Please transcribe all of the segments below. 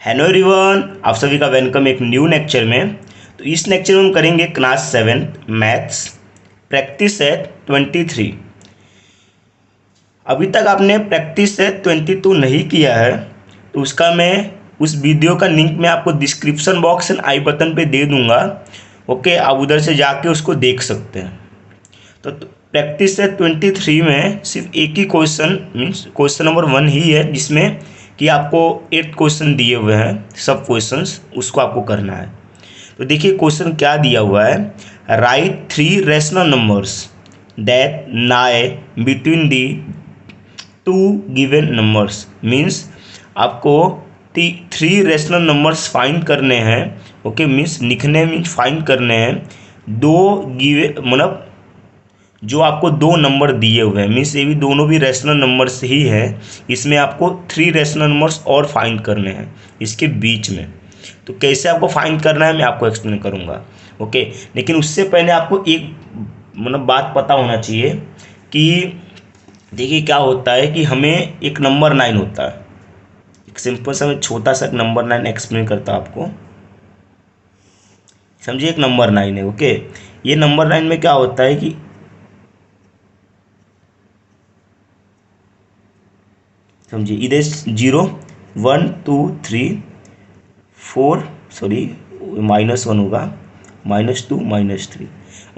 Hello everyone, आप सभी का वेलकम एक न्यू लेक्चर में। तो इस लेक्चर में हम करेंगे क्लास 7 मैथ्स प्रैक्टिस सेट 23। अभी तक आपने प्रैक्टिस सेट 22 नहीं किया है तो उसका मैं उस वीडियो का लिंक मैं आपको description box and I button पे दे दूंगा। ओके, आप उधर से जाके उसको देख सकते हैं। तो प्रैक्टिस सेट 23 में सिर्फ एक ही क्वेश्चन मीन्स क्वेश्चन नंबर 1 ही है जिसमें कि आपको 8 क्वेश्चन दिए हुए हैं, सब क्वेश्चंस उसको आपको करना है। तो देखिए क्वेश्चन क्या दिया हुआ है, right 3 rational numbers that lie between the 2 given numbers. Means आपको 3 रैशनल नंबर्स फाइंड करने हैं। ओके, मीन्स लिखने मीन्स फाइंड करने हैं दो गिवन, मतलब जो आपको 2 नंबर दिए हुए हैं, मीन्स ये भी दोनों भी रैशनल नंबर्स ही है। इसमें आपको 3 रैशनल नंबर्स और फाइंड करने हैं इसके बीच में। तो कैसे आपको फाइंड करना है मैं आपको एक्सप्लेन करूँगा। ओके, लेकिन उससे पहले आपको एक मतलब बात पता होना चाहिए कि देखिए क्या होता है कि हमें एक नंबर 9 होता है। एक सिंपल सा मैं छोटा सा नंबर 9 एक्सप्लेन करता हूँ आपको, समझिए। एक नंबर 9 है। ओके, ये नंबर 9 में क्या होता है कि समझिए इधर 0 1 2 3 4, सॉरी -1 होगा, -2 -3।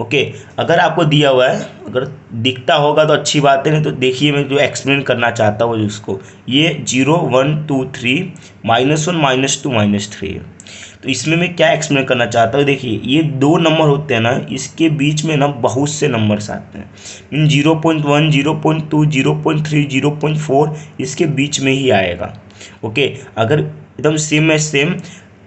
ओके, अगर आपको दिया हुआ है, अगर दिखता होगा तो अच्छी बात है, नहीं तो देखिए मैं जो एक्सप्लेन करना चाहता हूँ उसको, ये 0 1 2 3 -1 -2 -3 है। तो इसमें मैं क्या एक्सप्लेन करना चाहता हूँ, देखिए ये 2 नंबर होते हैं ना, इसके बीच में ना बहुत से नंबर्स आते हैं। इन 0.1 0.2 0.3 0.4 इसके बीच में ही आएगा। ओके, अगर एकदम सेम है सेम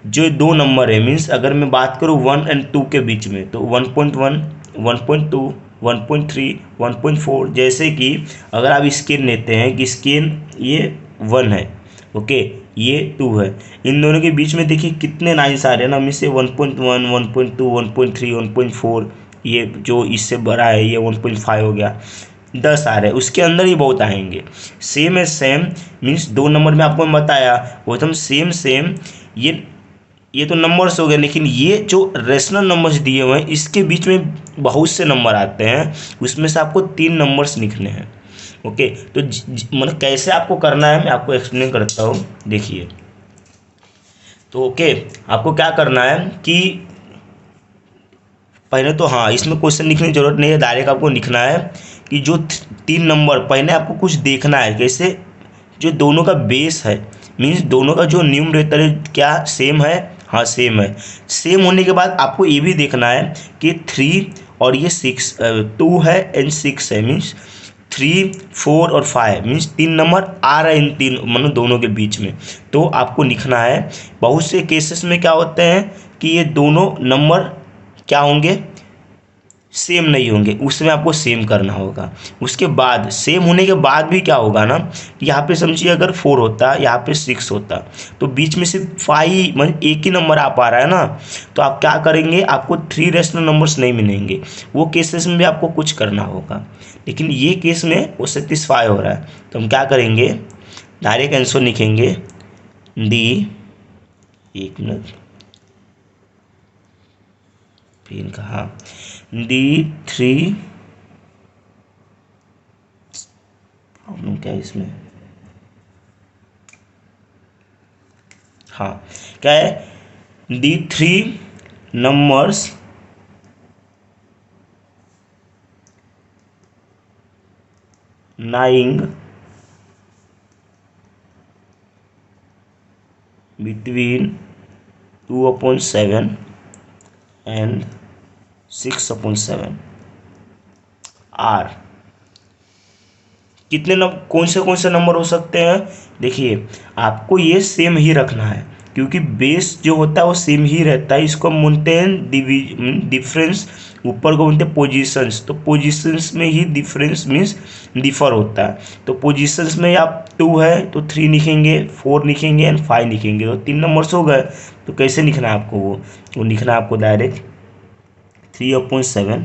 जो 2 नंबर है, मीन्स अगर मैं बात करूँ 1 और 2 के बीच में तो 1.1 1.2 1.3 1.4। जैसे कि अगर आप स्केल लेते हैं कि स्केल ये 1 है, ओके ये 2 है, इन दोनों के बीच में देखिए कितने नाइन्स आ रहे हैं ना, मीन्स 1.1 1.2 1.3 1.4, ये जो इससे बड़ा है ये 1.5 हो गया, 10 आ रहे हैं, उसके अंदर ही बहुत आएंगे। सेम है सेम, मीन्स 2 नंबर में आपको बताया वो एकदम सेम सेम। ये तो नंबर्स हो गए, लेकिन ये जो रेशनल नंबर्स दिए हुए हैं इसके बीच में बहुत से नंबर आते हैं, उसमें से आपको 3 नंबर्स लिखने हैं। ओके, तो मतलब कैसे आपको करना है मैं आपको एक्सप्लेन करता हूँ, देखिए। तो ओके, आपको क्या करना है कि पहले तो हाँ, इसमें क्वेश्चन लिखने की जरूरत नहीं है, डायरेक्ट आपको लिखना है कि जो 3 नंबर, पहले आपको कुछ देखना है कैसे जो दोनों का बेस है, मीन्स दोनों का जो न्यूमरेटर है क्या सेम है, हाँ सेम है। सेम होने के बाद आपको ये भी देखना है कि 3 और ये 6 2 है एंड 6 है, मीन्स 3 4 और 5, मीन्स 3 नंबर आ रहे हैं इन 3 मतलब दोनों के बीच में। तो आपको लिखना है। बहुत से केसेस में क्या होते हैं कि ये दोनों नंबर क्या होंगे, सेम नहीं होंगे, उसमें आपको सेम करना होगा। उसके बाद सेम होने के बाद भी क्या होगा ना, यहाँ पे समझिए अगर 4 होता, यहाँ पे 6 होता, तो बीच में सिर्फ 5 मतलब एक ही नंबर आ पा रहा है ना, तो आप क्या करेंगे, आपको 3 रेशनल नंबर्स नहीं मिलेंगे। वो केसेस में भी आपको कुछ करना होगा, लेकिन ये केस में वो सेटिस्फाई हो रहा है, तो हम क्या करेंगे, डायरेक्ट आंसर लिखेंगे डी, एक मिनट पेन का, हाँ D3, प्रॉब्लम क्या है इसमें, हाँ क्या है, D3 numbers lying between 2/7 and 6/7 are. कितने कौन से नंबर हो सकते हैं, देखिए आपको ये सेम ही रखना है क्योंकि बेस जो होता है वो सेम ही रहता है। इसको हम बोलते हैं डिफरेंस, ऊपर को बोलते हैं पोजीशंस। तो पोजीशंस में ही डिफरेंस मीन्स डिफर होता है। तो पोजीशंस में आप 2 है तो 3 लिखेंगे, 4 लिखेंगे एंड 5 लिखेंगे, तो 3 नंबर्स हो गए। तो कैसे लिखना है आपको, वो लिखना है आपको डायरेक्ट 3/7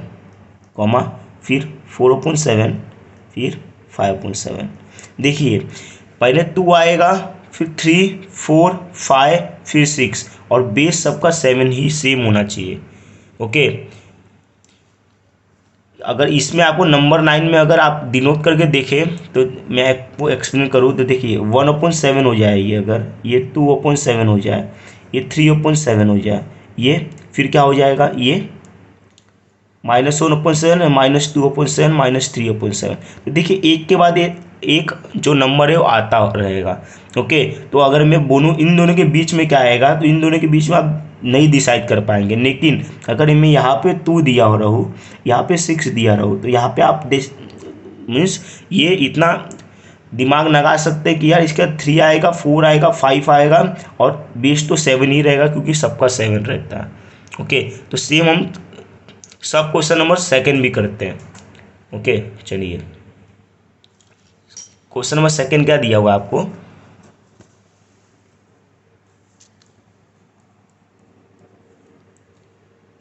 कॉमा फिर 4/7 फिर 5/7। देखिए पहले 2 आएगा फिर 3, 4, 5, फिर 6, और बेस सबका 7 ही सेम होना चाहिए। ओके, अगर इसमें आपको नंबर 9 में अगर आप डिनोट करके देखें तो मैं आपको एक्सप्लेन करूँ तो देखिए 1/7 हो जाए, ये अगर ये 2/7 हो जाए, ये 3/7 हो जाए, ये फिर क्या हो जाएगा, ये -1/7, -2/7, -3/7। तो देखिए एक के बाद एक जो नंबर है वो आता रहेगा। ओके, तो अगर मैं बोलूँ इन दोनों के बीच में क्या आएगा, तो इन दोनों के बीच में आप नहीं डिसाइड कर पाएंगे। लेकिन अगर मैं यहाँ पे 2 दिया हो रहूँ, यहाँ पे 6 दिया रहूँ, तो यहाँ पे आप मीन्स ये इतना दिमाग लगा सकते हैं कि यार इसका 3 आएगा, 4 आएगा, 5 आएगा, और बेस तो 7 ही रहेगा क्योंकि सबका 7 रहता है। ओके, तो सेम हम सब क्वेश्चन नंबर सेकंड भी करते हैं। ओके, चलिए क्वेश्चन नंबर सेकंड क्या दिया हुआ आपको,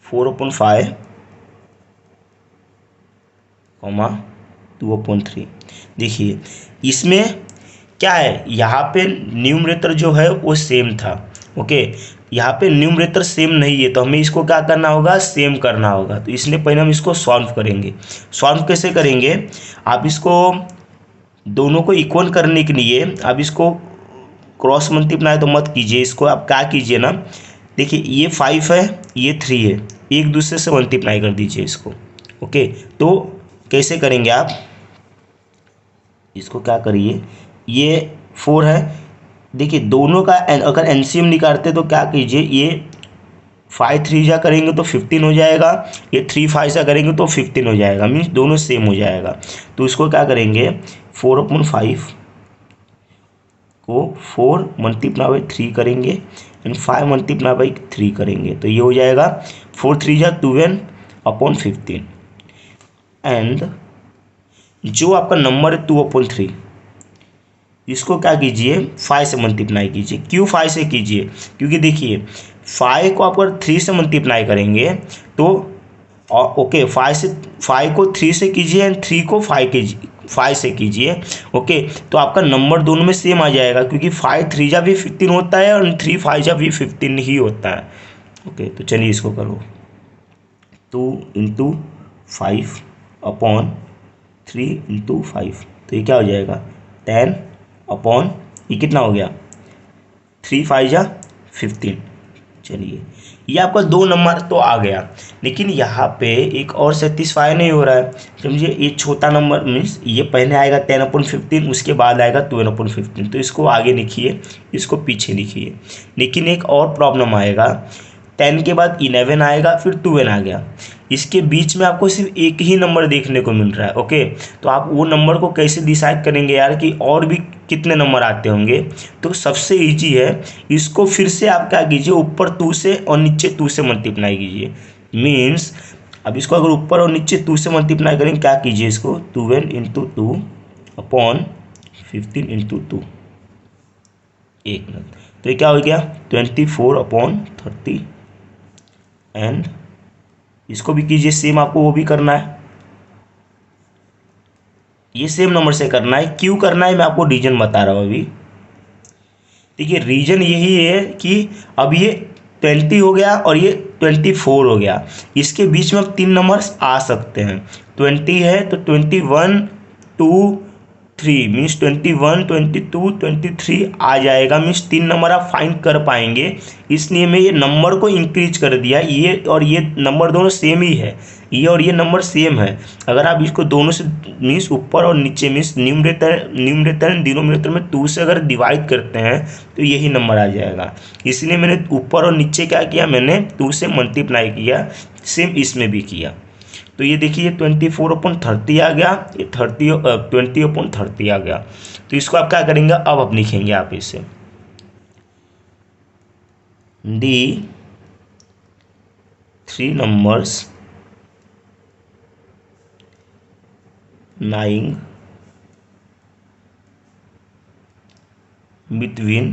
4/5, 2/3। देखिए इसमें क्या है, यहाँ पे न्यूमरेटर जो है वो सेम था। ओके, यहाँ पे न्यूमरेटर सेम नहीं है, तो हमें इसको क्या करना होगा, सेम करना होगा। तो इसलिए पहले हम इसको सॉल्व करेंगे। सॉल्व कैसे करेंगे, आप इसको दोनों को इक्वल करने के लिए आप इसको क्रॉस मल्टीप्लाई तो मत कीजिए, इसको आप क्या कीजिए ना, देखिए ये 5 है, ये 3 है, एक दूसरे से मल्टीप्लाई कर दीजिए इसको। ओके, तो कैसे करेंगे आप, इसको क्या करिए, ये 4 है, देखिए दोनों का अगर एलसीएम निकालते तो क्या कीजिए, ये 5 3 जा करेंगे तो 15 हो जाएगा, ये 3 5 जा करेंगे तो 15 हो जाएगा, मीन्स दोनों सेम हो जाएगा। तो इसको क्या करेंगे, 4/5 को 4 मल्टीप्लाई बाई 3 करेंगे एंड 5 मल्टीप्लाई बाई 3 करेंगे, तो ये हो जाएगा 4 3 जा 12/15। एंड जो आपका नंबर है 2/3, इसको क्या कीजिए, 5 से मल्टीप्लाई कीजिए। क्यों 5 से कीजिए, क्योंकि देखिए 5 को आप अगर 3 से मल्टीप्लाई करेंगे तो ओके 5 को 3 से कीजिए एंड 3 को 5 से कीजिए। ओके, तो आपका नंबर दोनों में सेम आ जाएगा, क्योंकि 5 3 जा भी 15 होता है और 3 5 जा भी 15 ही होता है। ओके, तो चलिए इसको करो, 2 × 5/3 × 5, तो ये क्या हो जाएगा, 10 अपॉन, ये कितना हो गया, 3 5 जा 15। चलिए ये आपका 2 नंबर तो आ गया, लेकिन यहाँ पे एक और सेटिस्फाई नहीं हो रहा है। समझिए ये छोटा नंबर मीन्स ये पहले आएगा 10/15, उसके बाद आएगा 12/15, तो इसको आगे लिखिए, इसको पीछे लिखिए। लेकिन एक और प्रॉब्लम आएगा, 10 के बाद 11 आएगा, फिर 12 आ गया, इसके बीच में आपको सिर्फ एक ही नंबर देखने को मिल रहा है। ओके, तो आप वो नंबर को कैसे डिसाइड करेंगे यार कि और भी कितने नंबर आते होंगे, तो सबसे इजी है, इसको फिर से आप क्या कीजिए, ऊपर 2 से और नीचे 2 से मल्टीप्लाई कीजिए। मीन्स अब इसको अगर ऊपर और नीचे 2 से मल्टीप्लाई करेंगे, क्या कीजिए इसको, 12 × 2/15 × 2, एक मिनट, तो ये क्या हो गया, 24/30। एंड इसको भी कीजिए सेम, आपको वो भी करना है, ये सेम नंबर से करना है। क्यों करना है मैं आपको रीजन बता रहा हूँ अभी। देखिए रीजन यही है कि अब ये 20 हो गया और ये 24 हो गया, इसके बीच में अब 3 नंबर आ सकते हैं। 20 है तो 21 2 3 मीन्स 21 22 23 आ जाएगा, मीन्स 3 नंबर आप फाइंड कर पाएंगे। इसलिए मैं ये नंबर को इंक्रीज कर दिया, ये और ये नंबर दोनों सेम ही है, ये और ये नंबर सेम है। अगर आप इसको दोनों से मीन्स ऊपर और नीचे मीन्स न्यूमरेटर एंड डिनोमिनेटर में 2 से अगर डिवाइड करते हैं तो यही नंबर आ जाएगा। इसलिए मैंने ऊपर और नीचे क्या किया, मैंने 2 से मल्टीप्लाई किया, सेम इसमें भी किया। तो ये देखिए 24/30 आ गया, ये 20/30 आ गया। तो इसको आप क्या करेंगे, अब आप लिखेंगे आप इसे the 3 numbers lying between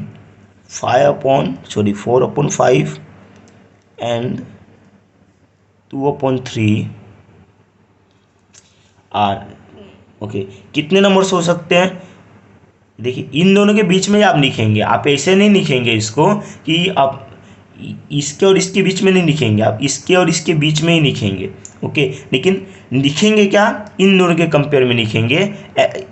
4/5 and 2/3 are. Okay, कितने नंबर्स हो सकते हैं, देखिए इन दोनों के बीच में आप लिखेंगे, आप ऐसे नहीं लिखेंगे इसको कि आप इसके और इसके बीच में नहीं लिखेंगे, आप इसके और इसके बीच में ही लिखेंगे। ओके, लेकिन लिखेंगे क्या, इन दोनों के कंपेयर में लिखेंगे।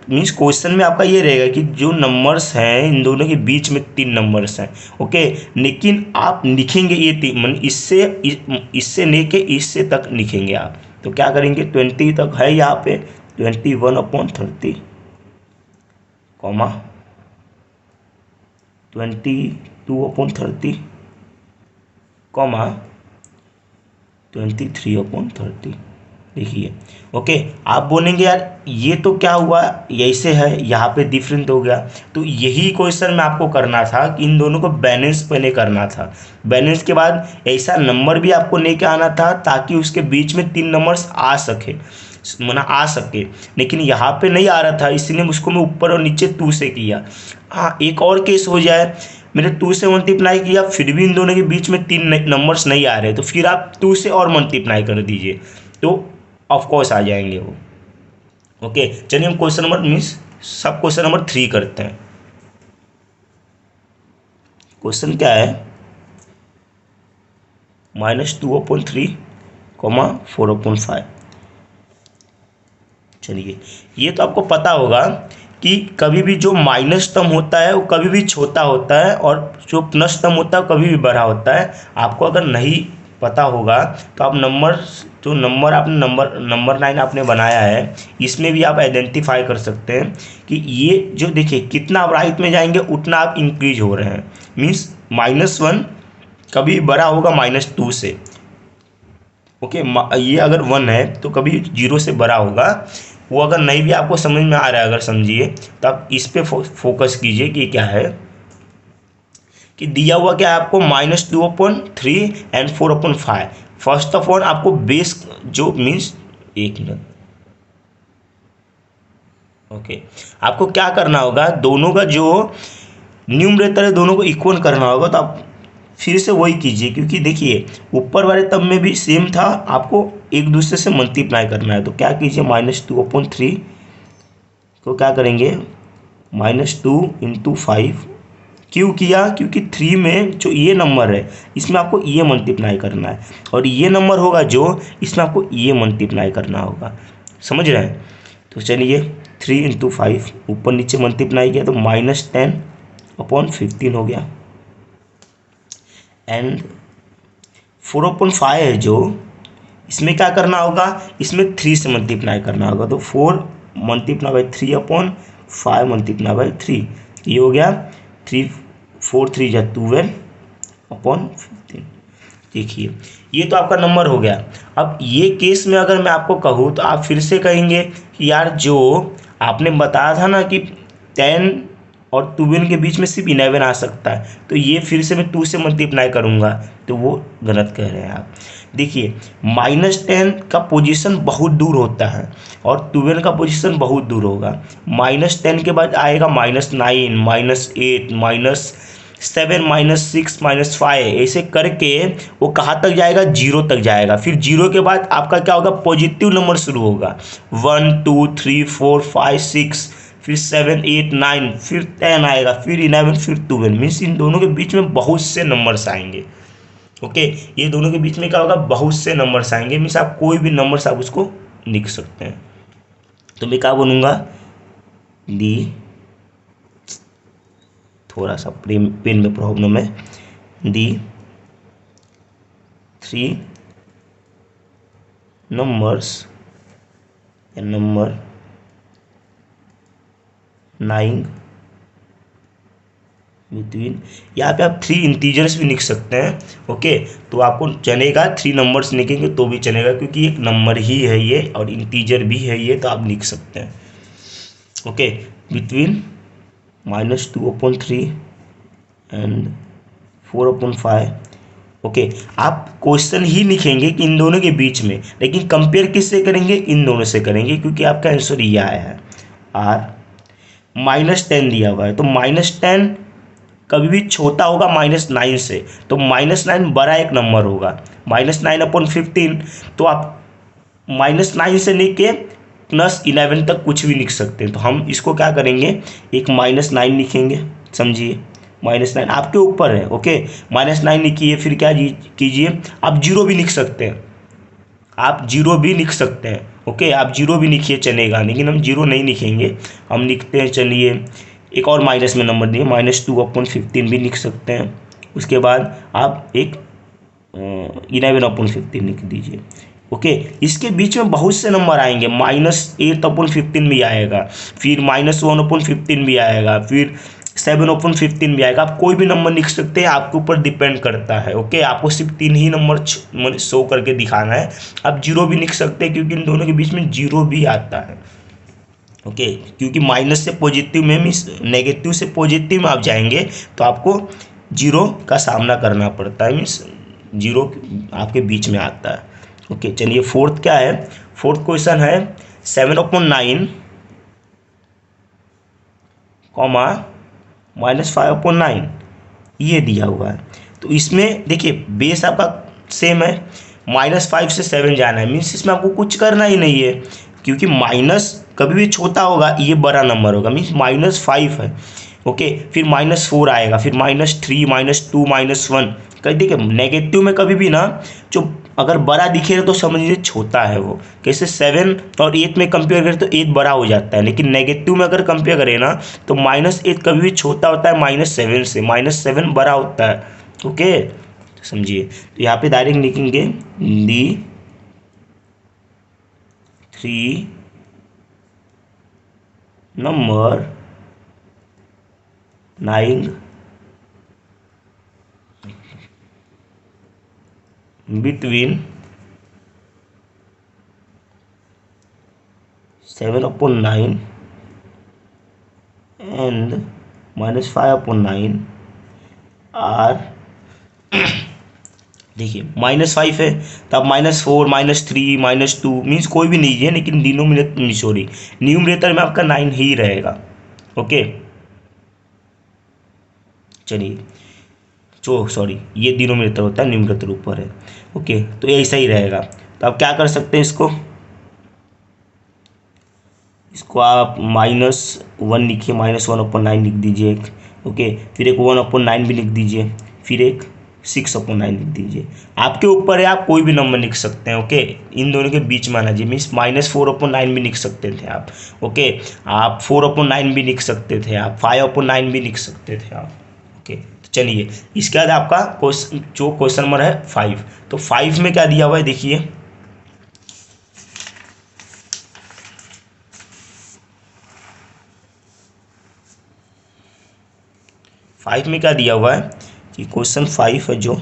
मीन्स क्वेश्चन में आपका ये रहेगा कि जो नंबर्स हैं इन दोनों के बीच में 3 नंबर्स हैं। ओके, लेकिन आप लिखेंगे ये 3 मतलब इससे लेके इससे तक लिखेंगे आप। तो क्या करेंगे, 20 तक है यहाँ पे 21/30 कॉमा 22/30 कॉमा 23/30। देखिए ओके, आप बोलेंगे यार ये तो क्या हुआ, ऐसे है यहाँ पे डिफरेंट हो गया। तो यही क्वेश्चन में आपको करना था कि इन दोनों को बैलेंस पहले करना था। बैलेंस के बाद ऐसा नंबर भी आपको लेके आना था ताकि उसके बीच में 3 नंबर्स आ सके, आ सके। लेकिन यहाँ पे नहीं आ रहा था, इसलिए उसको मैं ऊपर और नीचे 2 से किया। हाँ, एक और केस हो जाए, मैंने 2 से मल्टीप्लाई किया फिर भी इन दोनों के बीच में 3 नंबर्स नहीं आ रहे, तो फिर आप 2 से और मल्टीप्लाई कर दीजिए तो ऑफ कोर्स आ जाएंगे वो। ओके, चलिए हम क्वेश्चन नंबर मीन्स सब क्वेश्चन नंबर 3 करते हैं। क्वेश्चन क्या है, -2/3 कॉमा 4/5। चलिए ये तो आपको पता होगा कि कभी भी जो माइनस टर्म होता है वो कभी भी छोटा होता है और जो प्लस टर्म होता है कभी भी बड़ा होता है। आपको अगर नहीं पता होगा तो आप नंबर आपने नंबर 9 आपने बनाया है इसमें भी आप आइडेंटिफाई कर सकते हैं कि ये जो देखिए कितना आप राइट में जाएंगे उतना आप इंक्रीज हो रहे हैं। मीन्स -1 कभी बड़ा होगा -2 से। ओके, ये अगर 1 है तो कभी 0 से बड़ा होगा। वो अगर नहीं भी आपको समझ में आ रहा है अगर समझिए तो आप इस पे फोकस कीजिए कि क्या है, कि दिया हुआ क्या है आपको -2/3 एंड 4/5। फर्स्ट ऑफ ऑल आपको बेस जो मीन्स एक मिनट, ओके, आपको क्या करना होगा, दोनों का जो न्यूमरेटर है दोनों को इक्वल करना होगा। तो आप फिर से वही कीजिए क्योंकि देखिए ऊपर वाले तब में भी सेम था, आपको एक दूसरे से मल्टीप्लाई करना है। तो क्या कीजिए, -2/3 को क्या करेंगे -2 × 5। क्यों किया, क्योंकि 3 में जो ये नंबर है इसमें आपको ये मल्टीप्लाई करना है और ये नंबर होगा जो इसमें आपको ये मल्टीप्लाई करना होगा। समझ रहे हैं। तो चलिए 3 × 5 ऊपर नीचे मल्टीप्लाई किया तो -10/15 हो गया। एंड 4/5 है जो इसमें क्या करना होगा, इसमें 3 से मल्टीप्लाई करना होगा। तो 4 × 3/5 × 3 ये हो गया 3 4 3 जा 12/15। देखिए ये तो आपका नंबर हो गया। अब ये केस में अगर मैं आपको कहूँ तो आप फिर से कहेंगे कि यार जो आपने बताया था ना कि 10 और 12 के बीच में सिर्फ 11 आ सकता है, तो ये फिर से मैं 2 से मल्टीप्लाई करूँगा, तो वो गलत कह रहे हैं आप। देखिए -10 का पोजीशन बहुत दूर होता है और 12 का पोजीशन बहुत दूर होगा। -10 के बाद आएगा -9 -8 -7 -6 -5 ऐसे करके वो कहाँ तक जाएगा, 0 तक जाएगा। फिर 0 के बाद आपका क्या होगा, पॉजिटिव नंबर शुरू होगा। 1 2 3 4 5 6 फिर 7 8 9 फिर 10 आएगा, फिर 11 फिर 12। मीन्स इन दोनों के बीच में बहुत से नंबर्स आएंगे। ओके, ये दोनों के बीच में क्या होगा, बहुत से नंबर्स आएंगे। मीन्स आप कोई भी नंबर्स आप उसको लिख सकते हैं। तो मैं क्या बोलूँगा, डी थोड़ा सा पेन में प्रॉब्लम है, दी 3 नंबर्स या नंबर 9 बिटवीन, यहाँ पे आप 3 इंटीजर्स भी लिख सकते हैं। ओके, तो आपको चलेगा 3 नंबर्स लिखेंगे तो भी चलेगा क्योंकि एक नंबर ही है ये और इंटीजर भी है ये, तो आप लिख सकते हैं। Okay, between -2/3 and 4/5। ओके, आप क्वेश्चन ही लिखेंगे कि इन दोनों के बीच में, लेकिन कंपेयर किससे करेंगे, इन दोनों से करेंगे क्योंकि आपका आंसर ये आया है। R -10 दिया हुआ है तो -10 कभी भी छोटा होगा -9 से, तो -9 बड़ा एक नंबर होगा। -9/15 तो आप -9 से लेके +11 तक कुछ भी लिख सकते हैं। तो हम इसको क्या करेंगे, एक -9 लिखेंगे, समझिए -9 आपके ऊपर है। ओके, -9 लिखिए, फिर क्या कीजिए, आप जीरो भी लिख सकते हैं, आप जीरो भी लिख सकते हैं। ओके, आप जीरो भी लिखिए चलेगा, लेकिन हम जीरो नहीं लिखेंगे, हम लिखते हैं, चलिए एक और माइनस में नंबर दिए, -2/15 भी लिख सकते हैं। उसके बाद आप एक 11/15 लिख दीजिए। ओके, इसके बीच में बहुत से नंबर आएंगे, -8/15 भी आएगा, फिर -1/15 भी आएगा, फिर 7/15 भी आएगा। आप कोई भी नंबर लिख सकते हैं, आपके ऊपर डिपेंड करता है। ओके, आपको सिर्फ 3 ही नंबर शो करके दिखाना है। आप जीरो भी लिख सकते हैं, क्योंकि इन दोनों के बीच में जीरो भी आता है। ओके, क्योंकि माइनस से पॉजिटिव में मीन्स नेगेटिव से पॉजिटिव में आप जाएंगे तो आपको जीरो का सामना करना पड़ता है, मीन्स जीरो आपके बीच में आता है। ओके, चलिए फोर्थ क्या है, फोर्थ क्वेश्चन है 7/9 कॉमा -5/9, ये दिया हुआ है। तो इसमें देखिए बेस आपका सेम है, -5 से 7 जाना है, मीन्स इसमें आपको कुछ करना ही नहीं है, क्योंकि माइनस कभी भी छोटा होगा, ये बड़ा नंबर होगा, मीन्स -5 है। ओके, फिर -4 आएगा, फिर -3 -2 -1, कहीं देखिए नेगेटिव में कभी भी ना जो अगर बड़ा दिखे तो समझिए छोटा है वो। कैसे 7 और 8 में कंपेयर करें तो 8 बड़ा हो जाता है, लेकिन नेगेटिव में अगर कंपेयर करें ना तो -8 कभी भी छोटा होता है -7 से, -7 बड़ा होता है। ओके, समझिए, तो यहाँ पे डायरेक्ट लिखेंगे दी 3 नंबर 9 between 7/9 and -5/9 आर, देखिए -5 है तो आप -4 -3 -2 मीन्स कोई भी लीजिए, लेकिन डिनोमिनेटर सॉरी न्यूमरेटर में आपका 9 ही रहेगा। ओके, चलिए जो सॉरी ये डिनोमिनेटर होता है, न्यूमरेटर ऊपर है। ओके, तो ये ऐसा ही रहेगा। तो आप क्या कर सकते हैं, इसको आप -1 लिखिए, -1/9 लिख दीजिए एक। ओके, फिर एक 1/9 भी लिख दीजिए, फिर एक 6/9 लिख दीजिए। आपके ऊपर है, आप कोई भी नंबर लिख सकते हैं। ओके, इन दोनों के बीच में आना चाहिए, मीन्स -4/9 भी लिख सकते थे आप। ओके, आप 4/9 भी लिख सकते थे, आप 5/9 भी लिख सकते थे आप। ओके, तो चलिए इसके बाद आपका क्वेश्चन, जो क्वेश्चन नंबर है 5, तो 5 में क्या दिया हुआ है देखिए, 5 में क्या दिया हुआ है कि क्वेश्चन 5 है जो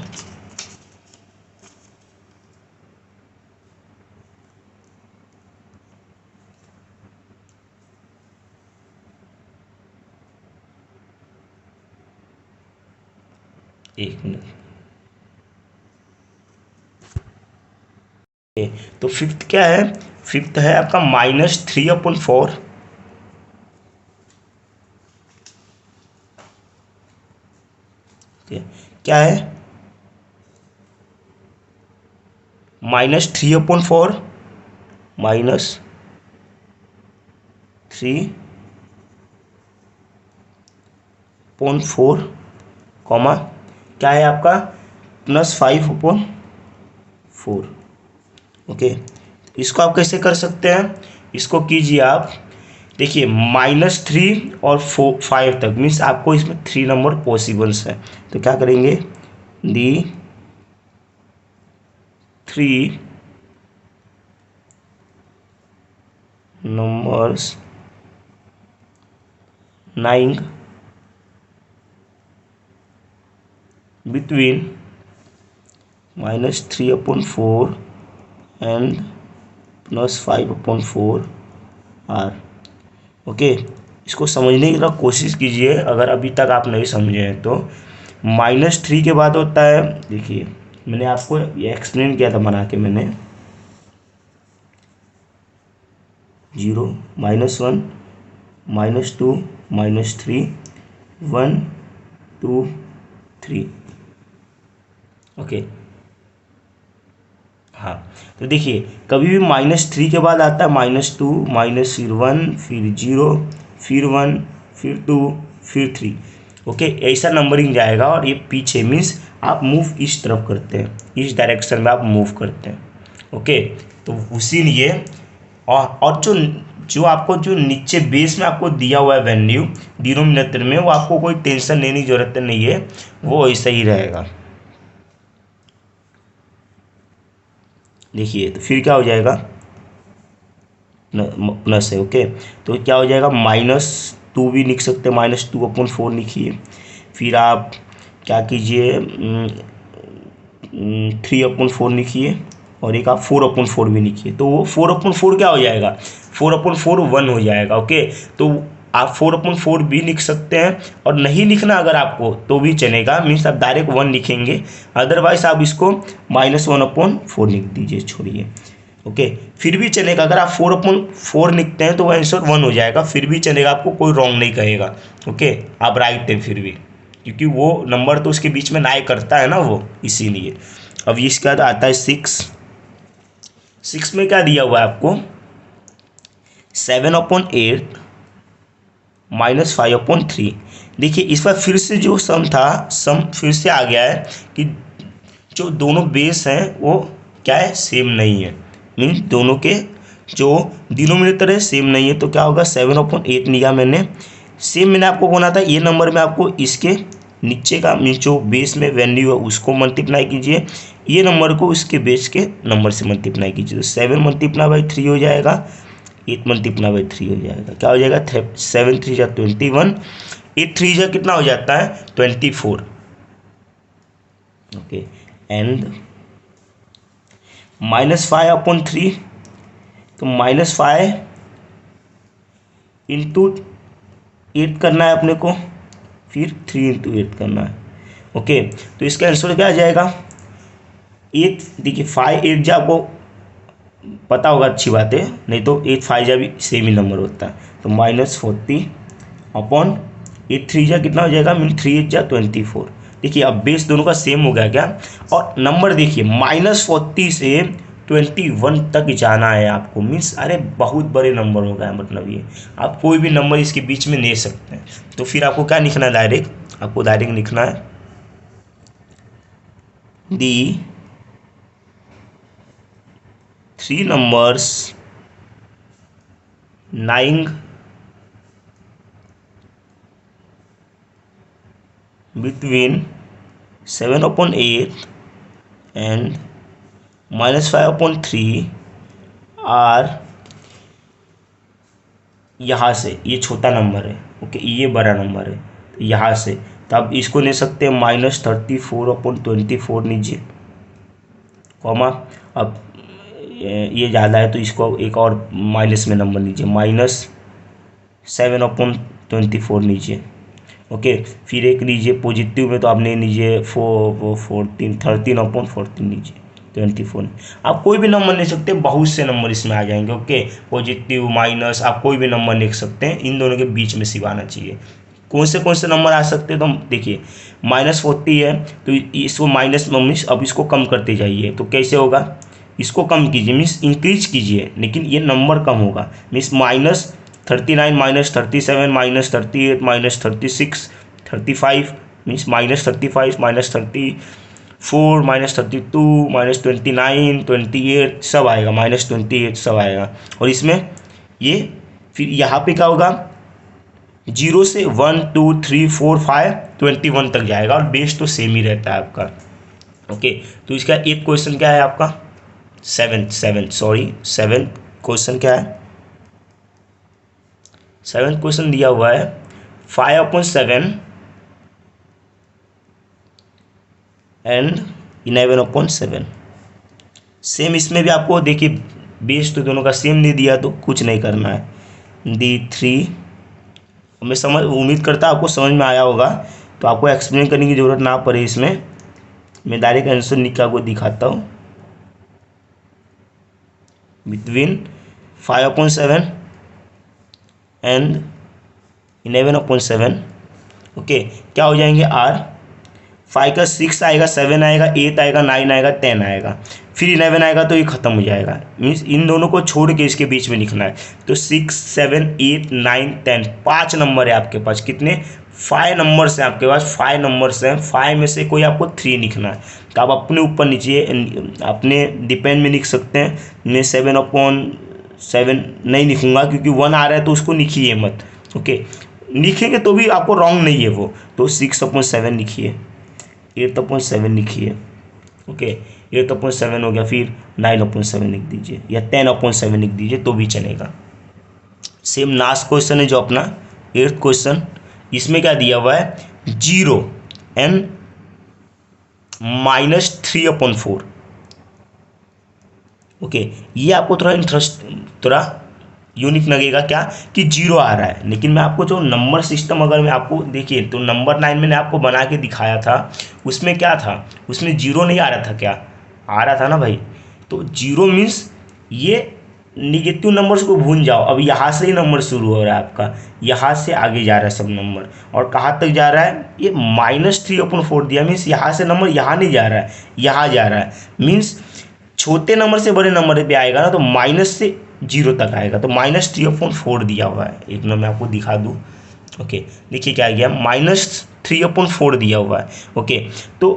एक मिनट, तो फिफ्थ क्या है, फिफ्थ है आपका -3/4 क्या है, -3/4 -3/4 कॉमा क्या है आपका +5/4। ओके, इसको आप कैसे कर सकते हैं, इसको कीजिए आप, देखिए -3 और 5 तक, मीन्स आपको इसमें 3 नंबर पॉसिबल्स है। तो क्या करेंगे, the 3 numbers 9 between -3/4 and +5/4 are. Okay, इसको समझने की थोड़ा कोशिश कीजिए, अगर अभी तक आप नहीं समझे हैं तो। -3 के बाद होता है, देखिए मैंने आपको ये एक्सप्लेन किया था बना के मैंने, 0 -1 -2 -3 1 2 3। ओके, हाँ, तो देखिए कभी भी -3 के बाद आता है -2, माइनस फिर 1, फिर 0, फिर 1, फिर 2, फिर 3। ओके, ऐसा नंबरिंग जाएगा और ये पीछे मीन्स आप मूव इस तरफ करते हैं, इस डायरेक्शन में आप मूव करते हैं। ओके, तो उसी लिए और जो जो आपको जो नीचे बेस में आपको दिया हुआ है वैल्यू डिनोमिनेटर में, वो आपको कोई टेंशन लेने की जरूरत नहीं है, वो ऐसा ही रहेगा। देखिए तो फिर क्या हो जाएगा, प्लस है। ओके, तो क्या हो जाएगा, -2 भी लिख सकते हैं, -2/4 लिखिए। फिर आप क्या कीजिए, 3/4 लिखिए, और एक आप 4/4 भी लिखिए। तो वो 4/4 क्या हो जाएगा, 4/4 1 हो जाएगा। ओके, तो आप 4/4 भी लिख सकते हैं, और नहीं लिखना अगर आपको तो भी चलेगा, मीन्स आप डायरेक्ट 1 लिखेंगे, अदरवाइज आप इसको -1/4 लिख दीजिए, छोड़िए। ओके, फिर भी चलेगा, अगर आप 4/4 लिखते हैं तो वो आंसर 1 हो जाएगा, फिर भी चलेगा, आपको कोई रॉन्ग नहीं कहेगा। ओके, आप राइट हैं फिर भी, क्योंकि वो नंबर तो उसके बीच में नाए करता है ना वो, इसीलिए। अब इसका आता है 6 में क्या दिया हुआ है आपको, 7/8 -5/3। देखिए इस बार फिर से जो सम था, सम फिर से आ गया है कि जो दोनों बेस हैं वो क्या है, सेम नहीं है, मीन्स दोनों के जो डिनोमिनेटर है सेम नहीं है। तो क्या होगा, 7/8 लिया मैंने, सेम मैंने आपको बोला था ये नंबर में आपको इसके नीचे का मीन्स जो बेस में वैल्यू है उसको मल्टीप्लाई कीजिए, ये नंबर को उसके बेस के नंबर से मल्टीप्लाई कीजिए। तो 7 × 3 हो जाएगा, 8 × 3 हो जाएगा, क्या हो जाएगा, 7 3 जा 21, 8 3 जा कितना हो जाता है, 24। ओके, एंड -5/3, तो -5 × 8 करना है अपने को, फिर 3 × 8 करना है। ओके, तो इसका आंसर क्या आ जाएगा, 8, देखिए 5 8 जा आपको पता होगा, अच्छी बात है, नहीं तो 8 5 जा भी सेम ही नंबर होता है। तो -40/8 3 जा कितना हो जाएगा, मीन 3 8 जा 24। देखिए अब बेस दोनों का सेम हो गया क्या, और नंबर देखिए -40 से 21 तक जाना है आपको, मीन्स अरे बहुत बड़े नंबर हो गया, मतलब ये आप कोई भी नंबर इसके बीच में ले सकते हैं। तो फिर आपको क्या लिखना है, आपको डायरेक्ट लिखना है the 3 numbers lying between 7/8 and -5/3 are, यहाँ से ये छोटा नंबर है, ओके, ये बड़ा नंबर है, तो यहाँ से तो आप इसको ले सकते हैं -34/24 लीजिए, कॉमा। अब ये ज़्यादा है तो इसको एक और माइनस में नंबर लीजिए, -7/24 लीजिए। ओके, फिर एक लीजिए पॉजिटिव में, तो आप ले लीजिए 13/14 लीजिए, 24। आप कोई भी नंबर ले सकते हैं, बहुत से नंबर इसमें आ जाएंगे। ओके, पॉजिटिव माइनस आप कोई भी नंबर लिख सकते हैं, इन दोनों के बीच में सिर्फ आना चाहिए। कौन से नंबर आ सकते हैं, तो हम देखिए -40 है, तो इसको माइनस मीन्स अब इसको कम करते जाइए, तो कैसे होगा, इसको कम कीजिए मीन्स इंक्रीज कीजिए, लेकिन ये नंबर कम होगा, मीन्स -39 -37 -38 -36 35 मीन्स -35 -34 -32 -29 28 सब आएगा, -28 सब आएगा। और इसमें ये फिर यहाँ पे क्या होगा, 0 से 1 2 3 4 5 21 तक जाएगा, और बेस तो सेम ही रहता है आपका। ओके, तो इसका एक क्वेश्चन क्या है आपका, 7 क्वेश्चन क्या है, 7 क्वेश्चन दिया हुआ है 5/7 एंड 11/7। सेम इसमें भी आपको देखिए बेस तो दोनों का सेम दे दिया, तो कुछ नहीं करना है, D3। मैं उम्मीद करता आपको समझ में आया होगा, तो आपको एक्सप्लेन करने की ज़रूरत ना पड़े इसमें, मैं डायरेक्ट आंसर लिख के आपको दिखाता हूँ, बिटवीन 5/7 एंड 11/7। ओके, क्या हो जाएंगे, R 5 का 6 आएगा, 7 आएगा, 8 आएगा, 9 आएगा, 10 आएगा, फिर 11 आएगा तो ये खत्म हो जाएगा। मीन्स इन दोनों को छोड़ के इसके बीच में लिखना है। तो 6, 7, 8, 9, 10 5 नंबर है आपके पास। कितने? 5 नंबर्स हैं आपके पास, 5 नंबर्स हैं। 5 में से कोई आपको 3 लिखना है। तो आप अपने ऊपर नीचे अपने डिपेंड में लिख सकते हैं। मैं 7/7 नहीं लिखूंगा क्योंकि 1 आ रहा है तो उसको लिखिए मत। ओके, लिखेंगे तो भी आपको रॉन्ग नहीं है वो। तो 6/7 लिखिए, 8/7 लिखिए। ओके, 8/7 हो गया, फिर 9/7 लिख दीजिए या 10/7 लिख दीजिए तो भी चलेगा। सेम लास्ट क्वेश्चन है जो अपना 8th क्वेश्चन, इसमें क्या दिया हुआ है? 0 एंड -3/4। ओके, ये आपको थोड़ा यूनिक लगेगा क्या कि 0 आ रहा है, लेकिन मैं आपको जो नंबर सिस्टम अगर मैं आपको देखिए तो नंबर 9 मैंने आपको बना के दिखाया था, उसमें क्या था? उसमें 0 नहीं आ रहा था क्या? आ रहा था ना भाई। तो 0 मीन्स ये निगेटिव नंबर्स को भूल जाओ। अब यहाँ से ही नंबर शुरू हो रहा है आपका, यहाँ से आगे जा रहा है सब नंबर। और कहाँ तक जा रहा है? ये -3/4 दिया, मीन्स यहाँ से नंबर यहाँ नहीं जा रहा है, यहाँ जा रहा है। मीन्स छोटे नंबर से बड़े नंबर पे आएगा ना तो माइनस से 0 तक आएगा। तो -3/4 दिया हुआ है। एक मिनट मैं आपको दिखा दूँ। ओके, देखिए क्या आ गया, -3/4 दिया हुआ है। ओके, तो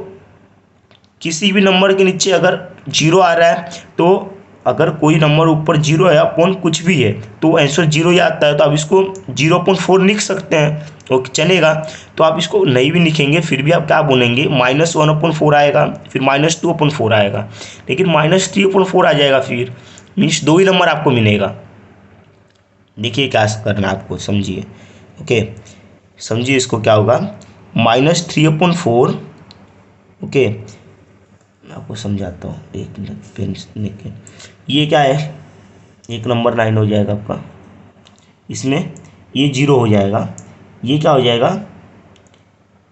किसी भी नंबर के नीचे अगर 0 आ रहा है तो अगर कोई नंबर ऊपर 0 है अपॉन कुछ भी है तो आंसर 0 ही आता है। तो आप इसको 0/4 लिख सकते हैं। ओके, चलेगा। तो आप इसको नहीं भी लिखेंगे फिर भी आप क्या बोलेंगे? -1/4 आएगा, फिर -2/4 आएगा, लेकिन -3/4 आ जाएगा। फिर मीन्स 2 ही नंबर आपको मिलेगा। देखिए क्या करना है आपको, समझिए। ओके, समझिए इसको क्या होगा, -3/4। ओके, मैं आपको समझाता हूँ, एक मिनट पेन लेके। ये क्या है? एक नंबर 9 हो जाएगा आपका, इसमें ये 0 हो जाएगा। ये क्या हो जाएगा?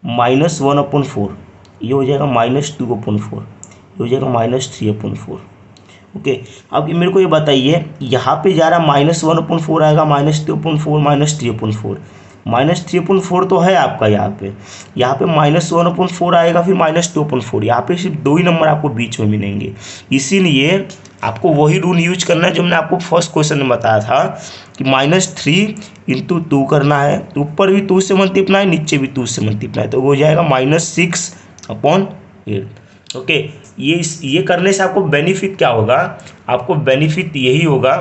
-1/4, ये हो जाएगा -2/4, ये हो जाएगा -3/4। ओके, अब मेरे को ये बताइए, यहाँ पे जा रहा -1/4 आएगा, -2/4, -3/4। -3/4 तो है आपका यहाँ पे -1/4 आएगा, फिर -2/4। यहाँ पे सिर्फ 2 ही नंबर आपको बीच में मिलेंगे। इसीलिए आपको वही रूल यूज करना है जो मैंने आपको फर्स्ट क्वेश्चन में बताया था कि -3 × 2 करना है। ऊपर भी 2 से मल्टीप्लाई, नीचे भी 2 से मल्टीप्लाई, तो हो जाएगा -6/8। ओके, ये करने से आपको बेनिफिट क्या होगा? आपको बेनिफिट यही होगा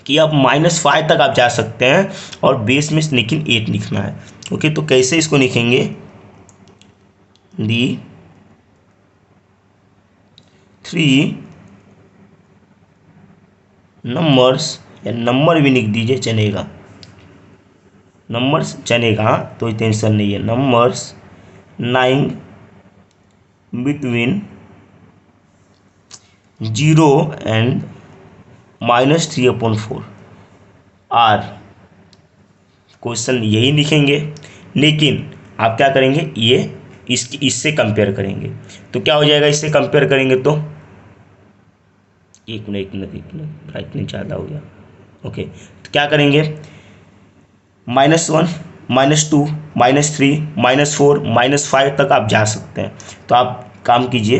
कि आप -5 तक आप जा सकते हैं और बेस में लेकिन 8 लिखना है। ओके, तो कैसे इसको लिखेंगे? दी 3 नंबर्स, या नंबर भी लिख दीजिए चलेगा, नंबर्स चलेगा, तो टेंशन नहीं है। Numbers 9 between 0 and -3/4 are. Question यही लिखेंगे, लेकिन आप क्या करेंगे? ये इससे कंपेयर करेंगे। तो क्या हो जाएगा? इससे कंपेयर करेंगे तो एक मिनट ब्राइटनेस ज़्यादा हो गया। ओके, तो क्या करेंगे? -1, -2, -3, -4, -5 तक आप जा सकते हैं। तो आप काम कीजिए,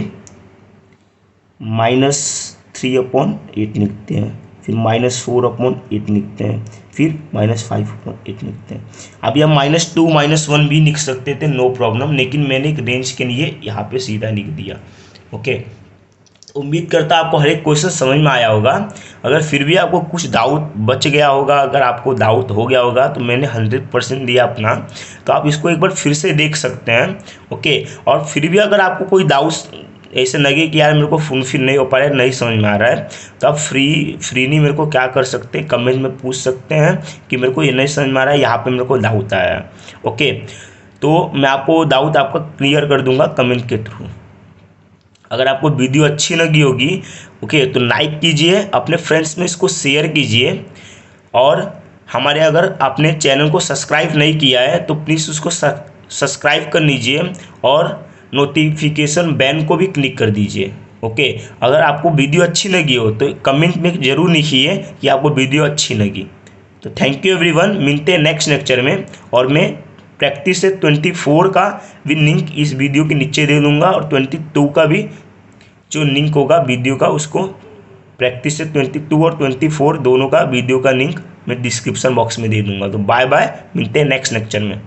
-3/8 लिखते हैं, फिर -4/8 लिखते हैं, फिर -5/8 लिखते हैं। अब यह -2, -1 भी लिख सकते थे, नो प्रॉब्लम, लेकिन मैंने एक रेंज के लिए यहाँ पे सीधा लिख दिया। ओके, उम्मीद करता आपको हर एक क्वेश्चन समझ में आया होगा। अगर फिर भी आपको कुछ डाउट बच गया होगा, अगर आपको डाउट हो गया होगा, तो मैंने 100% दिया अपना, तो आप इसको एक बार फिर से देख सकते हैं। ओके, और फिर भी अगर आपको कोई डाउट ऐसे लगे कि यार मेरे को फुलफिल नहीं हो पा रहा है, नहीं समझ में आ रहा है, तो आप फ्रीली मेरे को क्या कर सकते हैं, कमेंट में पूछ सकते हैं कि मेरे को ये नहीं समझ में आ रहा है, यहाँ पे मेरे को डाउट आया है। ओके, तो मैं आपको डाउट आपका क्लियर कर दूंगा कमेंट के थ्रू। अगर आपको वीडियो अच्छी लगी होगी, ओके, तो लाइक कीजिए, अपने फ्रेंड्स में इसको शेयर कीजिए, और हमारे अगर आपने चैनल को सब्सक्राइब नहीं किया है तो प्लीज़ उसको सब्सक्राइब कर लीजिए और नोटिफिकेशन बेल को भी क्लिक कर दीजिए। ओके, अगर आपको वीडियो अच्छी लगी हो तो कमेंट में ज़रूर लिखिए कि आपको वीडियो अच्छी लगी। तो थैंक यू एवरीवन, मिलते हैं नेक्स्ट लेक्चर में, और मैं प्रैक्टिस से 24 का भी लिंक इस वीडियो के नीचे दे दूंगा, और 22 का भी जो लिंक होगा वीडियो का, उसको प्रैक्टिस से 22 और 24 दोनों का वीडियो का लिंक मैं डिस्क्रिप्शन बॉक्स में दे दूंगा। तो बाय बाय, मिलते हैं नेक्स्ट लेक्चर में।